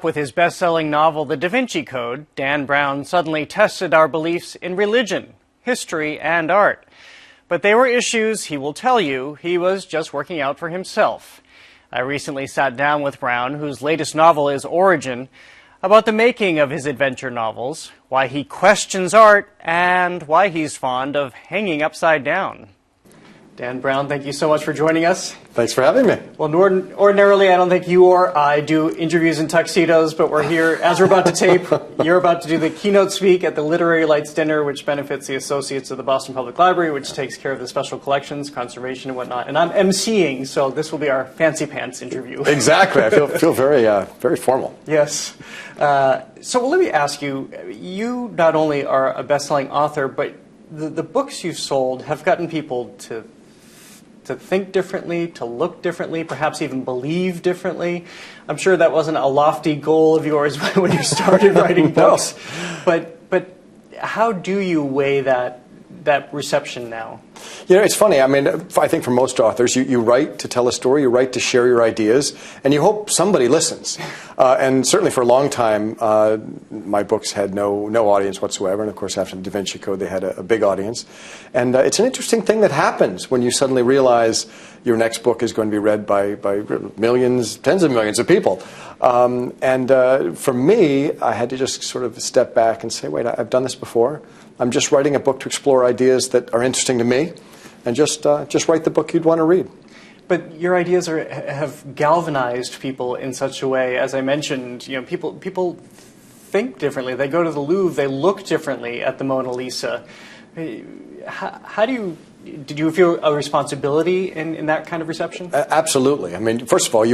With his best-selling novel, The Da Vinci Code, Dan Brown suddenly tested our beliefs in religion, history, and art. But they were issues, he will tell you, he was just working out for himself. I recently sat down with Brown, whose latest novel is Origin, about the making of his adventure novels, why he questions art, and why he's fond of hanging upside down. Dan Brown, thank you so much for joining us. Thanks for having me. Well, ordinarily, I don't think you or I do interviews in tuxedos, but we're here, as we're about to tape, you're about to do the keynote speak at the Literary Lights Dinner, which benefits the Associates of the Boston Public Library, which takes care of the special collections, conservation, and whatnot. And I'm emceeing, so this will be our fancy pants interview. Exactly. I feel very formal. Yes. So let me ask you, you not only are a best-selling author, but the books you've sold have gotten people to think differently, to look differently, perhaps even believe differently. I'm sure that wasn't a lofty goal of yours when you started writing books. No. But how do you weigh that reception now? You know, it's funny. I mean, I think for most authors, you write to tell a story, you write to share your ideas, and you hope somebody listens. And certainly for a long time, my books had no audience whatsoever. And of course, after the Da Vinci Code, they had a big audience. And it's an interesting thing that happens when you suddenly realize your next book is going to be read by millions, tens of millions of people. For me, I had to just sort of step back and say, wait, I've done this before. I'm just writing a book to explore ideas that are interesting to me, and just write the book you'd want to read. But your ideas have galvanized people in such a way, as I mentioned. You know, people think differently. They go to the Louvre. They look differently at the Mona Lisa. How did you feel a responsibility in that kind of reception? Absolutely. I mean, first of all,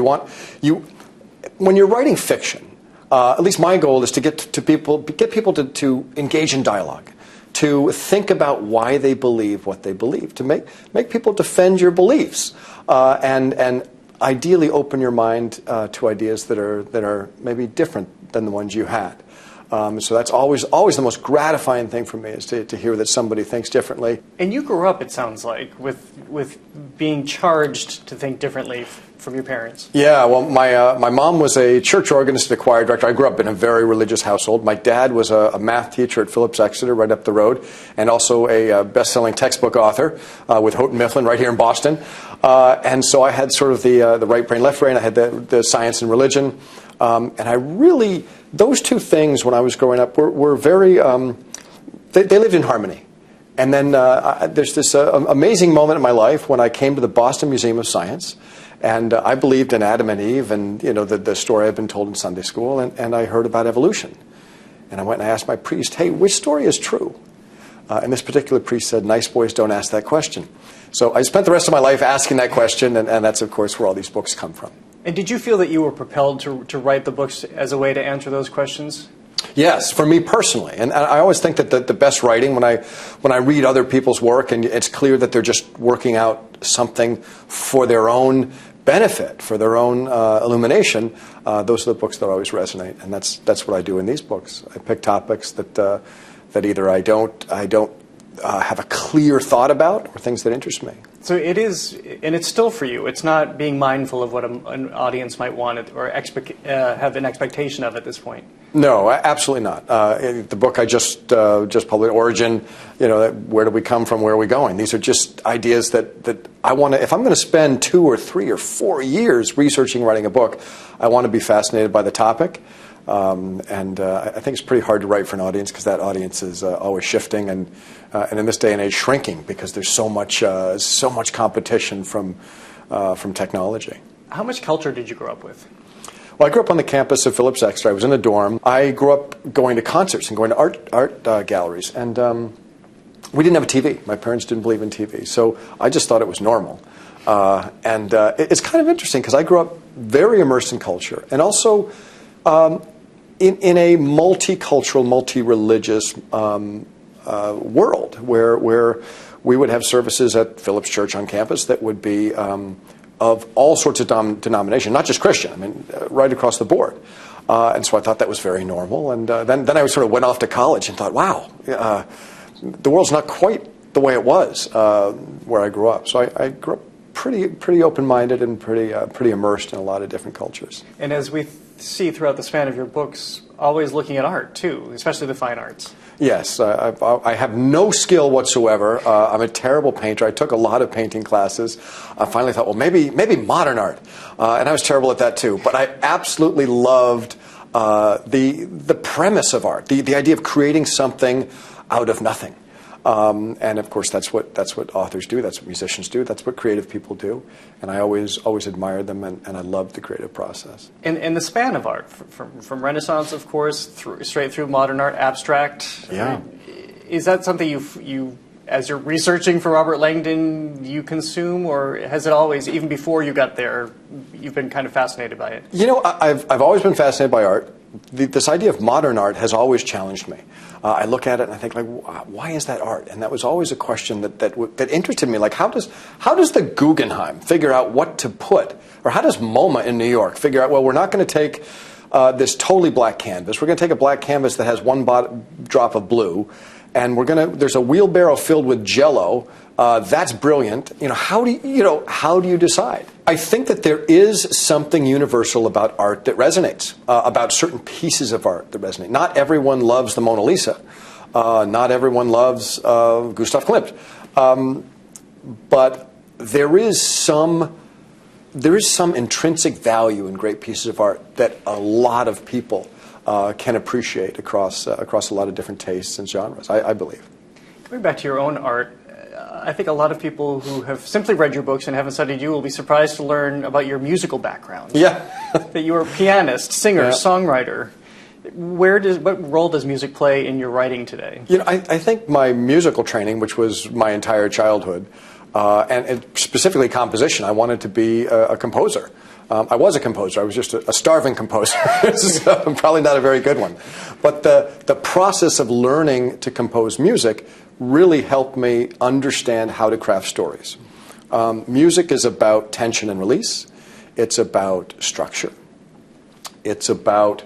when you're writing fiction, at least my goal is to get people to engage in dialogue, to think about why they believe what they believe, to make people defend your beliefs, and ideally open your mind to ideas that are maybe different than the ones you had. So that's always the most gratifying thing for me, is to hear that somebody thinks differently. And you grew up, it sounds like, with being charged to think differently from your parents. Yeah, well, my mom was a church organist and a choir director. I grew up in a very religious household. My dad was a math teacher at Phillips Exeter right up the road, and also a best-selling textbook author with Houghton Mifflin right here in Boston. And so I had sort of the right brain, left brain. I had the science and religion. And I really, those two things when I was growing up were very, they lived in harmony. And then there's this amazing moment in my life when I came to the Boston Museum of Science. And I believed in Adam and Eve and, you know, the story I've been told in Sunday school. And I heard about evolution. And I went and I asked my priest, hey, which story is true? And this particular priest said, nice boys don't ask that question. So I spent the rest of my life asking that question. And that's, of course, where all these books come from. And did you feel that you were propelled to write the books as a way to answer those questions? Yes, for me personally. And I always think that the best writing, when I read other people's work and it's clear that they're just working out something for their own benefit, for their own illumination, those are the books that always resonate. And that's what I do in these books. I pick topics that either I don't have a clear thought about, or things that interest me. So it is, and it's still for you. It's not being mindful of what an audience might want or have an expectation of at this point. No, absolutely not. The book I just published, Origin, you know, where do we come from, where are we going? These are just ideas that I want to, if I'm going to spend 2 or 3 or 4 years researching, writing a book, I want to be fascinated by the topic. I think it's pretty hard to write for an audience because that audience is always shifting and in this day and age shrinking because there's so much competition from technology. How much culture did you grow up with? Well, I grew up on the campus of Phillips Exeter. I was in a dorm. I grew up going to concerts and going to art galleries, and we didn't have a TV. My parents didn't believe in TV, so I just thought it was normal. It's kind of interesting because I grew up very immersed in culture, and also in a multicultural, multi-religious world where we would have services at Phillips Church on campus that would be of all sorts of denomination, not just Christian, I mean, right across the board. And so I thought that was very normal. And then I sort of went off to college and thought, wow, the world's not quite the way it was where I grew up. So I grew up pretty open-minded and pretty immersed in a lot of different cultures. And as we see throughout the span of your books, always looking at art too, especially the fine arts. Yes, I have no skill whatsoever. I'm a terrible painter. I took a lot of painting classes. I finally thought, well, maybe modern art, and I was terrible at that too. But I absolutely loved the premise of art, the idea of creating something out of nothing. And of course, that's what authors do. That's what musicians do. That's what creative people do. And I always admired them, and I loved the creative process. And the span of art, from Renaissance, of course, straight through modern art, abstract. Yeah. Is that something you, as you're researching for Robert Langdon, you consume, or has it always, even before you got there, you've been kind of fascinated by it? You know, I've always been fascinated by art. This idea of modern art has always challenged me. I look at it and I think, like, why is that art? And that was always a question that interested me. Like, how does the Guggenheim figure out what to put, or how does MoMA in New York figure out? Well, we're not going to take this totally black canvas. We're going to take a black canvas that has one drop of blue, and there's a wheelbarrow filled with Jell-O. That's brilliant. How do you decide? I think that there is something universal about art that resonates, about certain pieces of art that resonate. Not everyone loves the Mona Lisa. Not everyone loves Gustav Klimt. But there is some intrinsic value in great pieces of art that a lot of people can appreciate across a lot of different tastes and genres, I believe. Going back to your own art, I think a lot of people who have simply read your books and haven't studied you will be surprised to learn about your musical background. Yeah. That you are a pianist, singer, songwriter. What role does music play in your writing today? I think my musical training, which was my entire childhood, and specifically composition, I wanted to be a composer. I was a composer. I was just a starving composer, so probably not a very good one. But the process of learning to compose music really helped me understand how to craft stories. Music is about tension and release. It's about structure. It's about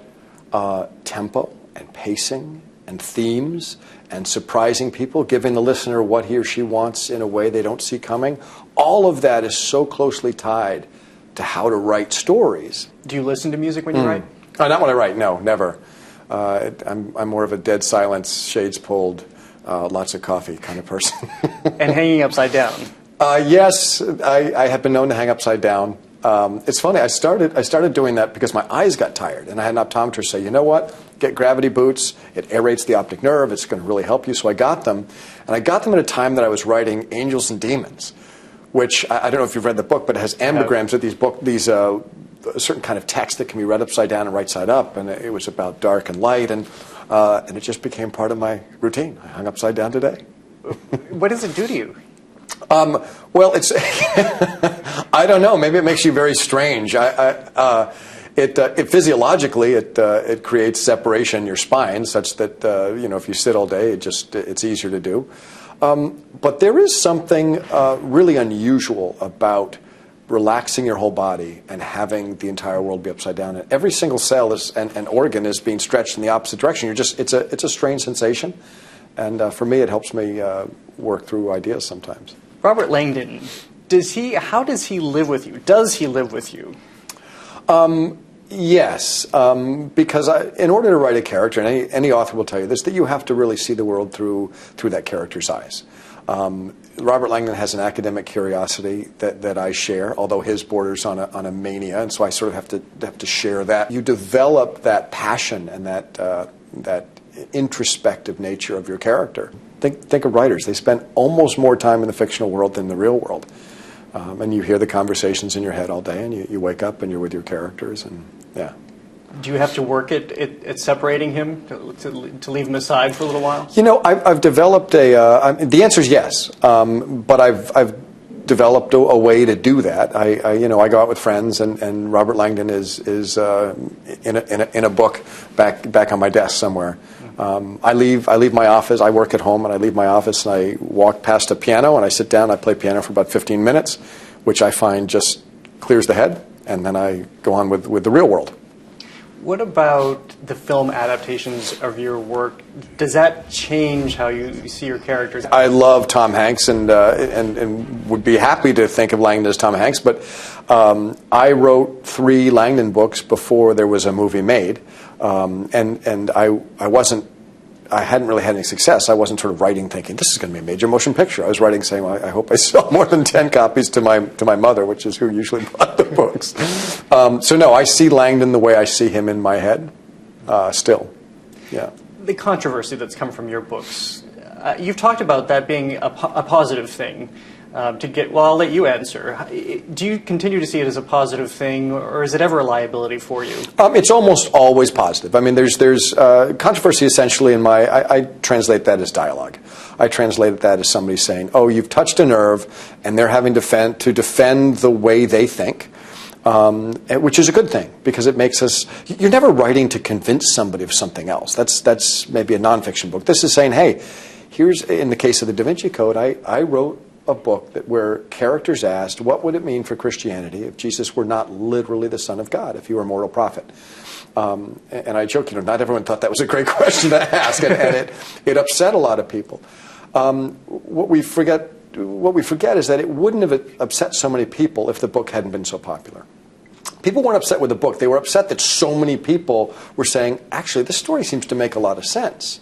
tempo and pacing and themes and surprising people, giving the listener what he or she wants in a way they don't see coming. All of that is so closely tied to how to write stories. Do you listen to music when you write? Not when I write, no, never. I'm more of a dead silence, shades pulled, lots of coffee kind of person. And hanging upside down? Yes, I have been known to hang upside down. It's funny, I started doing that because my eyes got tired, and I had an optometrist say, you know what, get gravity boots, it aerates the optic nerve, it's going to really help you. So I got them, and I got them at a time that I was writing Angels and Demons, which I don't know if you've read the book, but it has ambigrams of these a certain kind of text that can be read upside down and right side up, and it was about dark and light, and it just became part of my routine. I hung upside down today. What does it do to you? Well, it's I don't know. Maybe it makes you very strange. It physiologically it creates separation in your spine, such that if you sit all day, it's easier to do. But there is something really unusual about relaxing your whole body and having the entire world be upside down. And every single cell and organ is being stretched in the opposite direction. It's a strange sensation, and for me, it helps me work through ideas sometimes. Robert Langdon, how does he live with you? Does he live with you? Yes, because in order to write a character, and any author will tell you this, that you have to really see the world through that character's eyes. Robert Langdon has an academic curiosity that I share, although his borders on a mania, and so I sort of have to share that. You develop that passion and that introspective nature of your character. Think of writers; they spend almost more time in the fictional world than the real world. And you hear the conversations in your head all day, and you wake up and you're with your characters, and yeah. Do you have to work at separating him, to leave him aside for a little while? I've developed the answer is yes, but I've developed a way to do that. I go out with friends, and Robert Langdon is in a book back on my desk somewhere. I leave my office. I work at home, and I leave my office, and I walk past a piano, and I sit down. I play piano for about 15 minutes, which I find just clears the head, and then I go on with the real world. What about the film adaptations of your work? Does that change how you see your characters? I love Tom Hanks and would be happy to think of Langdon as Tom Hanks, but I wrote 3 Langdon books before there was a movie made, and I hadn't really had any success. I wasn't sort of writing thinking, this is going to be a major motion picture. I was writing saying, well, I hope I sell more than 10 copies to my mother, which is who usually bought the books. So no, I see Langdon the way I see him in my head still. Yeah. The controversy that's come from your books, you've talked about that being a positive thing. Well, I'll let you answer. Do you continue to see it as a positive thing, or is it ever a liability for you? It's almost always positive. I mean, there's controversy essentially in I translate that as dialogue. I translate that as somebody saying, oh, you've touched a nerve, and they're having to defend the way they think, which is a good thing, because it makes us, you're never writing to convince somebody of something else. That's maybe a nonfiction book. This is saying, hey, here's, in the case of the Da Vinci Code, I wrote a book where characters asked, what would it mean for Christianity if Jesus were not literally the Son of God, if he were a mortal prophet? And I joke, not everyone thought that was a great question to ask, and it upset a lot of people. What we forget is that it wouldn't have upset so many people if the book hadn't been so popular. People weren't upset with the book. They were upset that so many people were saying, actually, this story seems to make a lot of sense.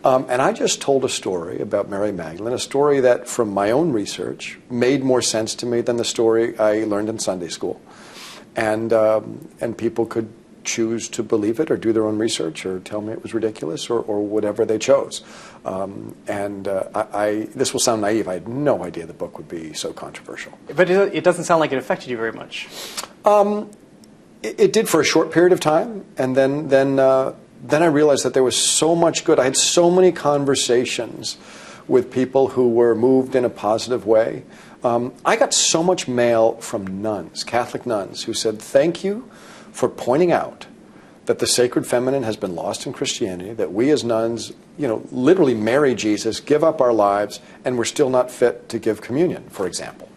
And I just told a story about Mary Magdalene, a story that, from my own research, made more sense to me than the story I learned in Sunday school. And people could choose to believe it or do their own research or tell me it was ridiculous or whatever they chose. This will sound naive. I had no idea the book would be so controversial. But it doesn't sound like it affected you very much. It did for a short period of time, and then I realized that there was so much good. I had so many conversations with people who were moved in a positive way. I got so much mail from nuns, Catholic nuns, who said, thank you for pointing out that the sacred feminine has been lost in Christianity, that we as nuns, literally marry Jesus, give up our lives, and we're still not fit to give communion, for example.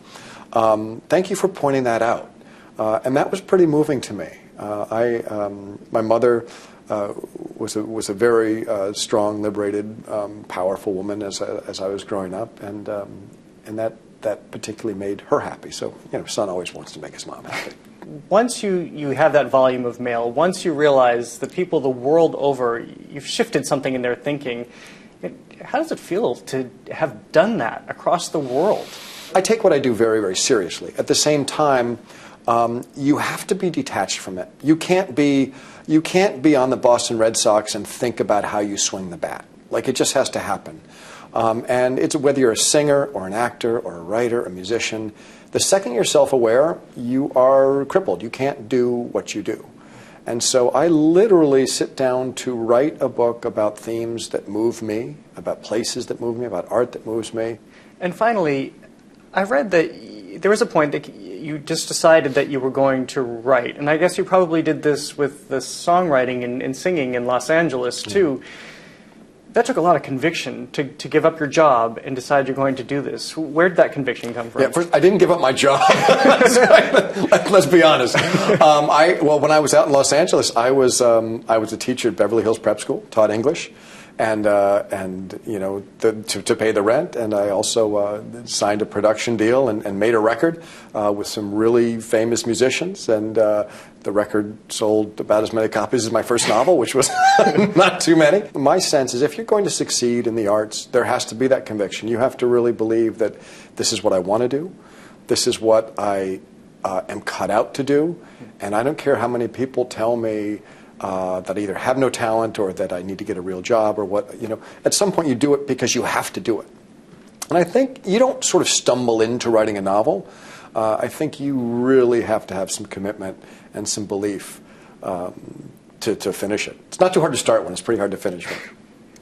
Thank you for pointing that out. And that was pretty moving to me. My mother was a very strong, liberated, powerful woman as I was growing up, and that particularly made her happy. So, son always wants to make his mom happy. Once you have that volume of mail, once you realize the people the world over, you've shifted something in their thinking, how does it feel to have done that across the world? I take what I do very, very seriously. At the same time, you have to be detached from it. You can't be on the Boston Red Sox and think about how you swing the bat. Like, it just has to happen. And it's whether you're a singer or an actor or a writer, a musician, the second you're self-aware, you are crippled. You can't do what you do. And so I literally sit down to write a book about themes that move me, about places that move me, about art that moves me. And finally, I read that there was a point that you just decided that you were going to write. And I guess you probably did this with the songwriting and singing in Los Angeles, too. Yeah. That took a lot of conviction to give up your job and decide you're going to do this. Where did that conviction come from? Yeah, first, I didn't give up my job. Let's be honest. When I was out in Los Angeles, I was a teacher at Beverly Hills Prep School, taught English, and to pay the rent. And I also signed a production deal and made a record with some really famous musicians. And the record sold about as many copies as my first novel, which was not too many. My sense is if you're going to succeed in the arts, there has to be that conviction. You have to really believe that this is what I want to do. This is what I am cut out to do. And I don't care how many people tell me that I either have no talent or that I need to get a real job or what, at some point you do it because you have to do it. And I think you don't sort of stumble into writing a novel. I think you really have to have some commitment and some belief to finish it. It's not too hard to start one. It's pretty hard to finish one.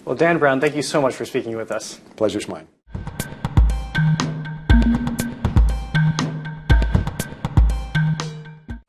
Well, Dan Brown, thank you so much for speaking with us. Pleasure's mine.